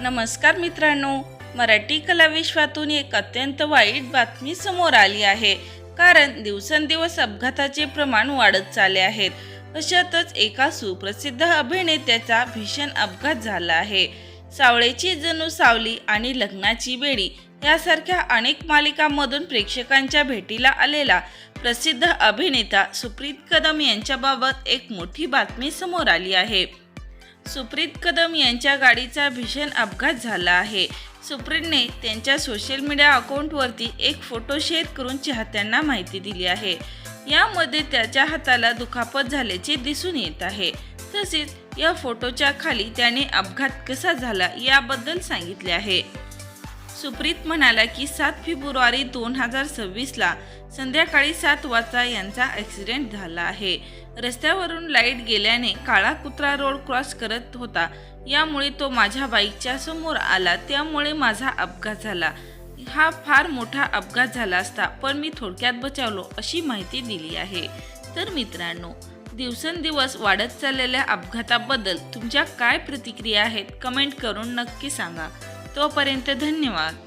नमस्कार मित्रांनो, मराठी कला विश्वातून एक अत्यंत वाईट बातमी समोर आली आहे. कारण दिवसेंदिवस अपघाताचे प्रमाण वाढत चालले आहेत. अशातच एका सुप्रसिद्ध अभिनेत्याचा भीषण अपघात झाला आहे. सावळेची जणू सावली आणि लग्नाची बेडी यासारख्या अनेक मालिकांमधून प्रेक्षकांच्या भेटीला आलेला प्रसिद्ध अभिनेता सुप्रीत कदम यांच्याबाबत एक मोठी बातमी समोर आली आहे. सुप्रीत कदम यांच्या गाडीचा भीषण अपघात झाला आहे. सुप्रीतने त्यांच्या सोशल मीडिया अकाउंटवरती एक फोटो शेअर करून चाहत्यांना माहिती दिली आहे. यामध्ये त्याच्या हाताला दुखापत झाल्याचे दिसून येत आहे. तसेच या फोटोच्या खाली त्याने अपघात कसा झाला याबद्दल सांगितले आहे. सुप्रीत म्हणाला की 7 फेब्रुवारी 2026ला संध्याकाळी 7 वाजता यांचा ॲक्सिडेंट झाला आहे. रस्त्यावरून लाईट गेल्याने काळा कुत्रा रोड क्रॉस करत होता. यामुळे तो माझ्या बाईकच्या समोर आला, त्यामुळे माझा अपघात झाला. हा फार मोठा अपघात झाला असता, पण मी थोडक्यात बचावलो, अशी माहिती दिली आहे. तर मित्रांनो, दिवसेंदिवस वाढत चाललेल्या अपघाताबद्दल तुमच्या काय प्रतिक्रिया आहेत कमेंट करून नक्की सांगा. तोपर्यंत धन्यवाद.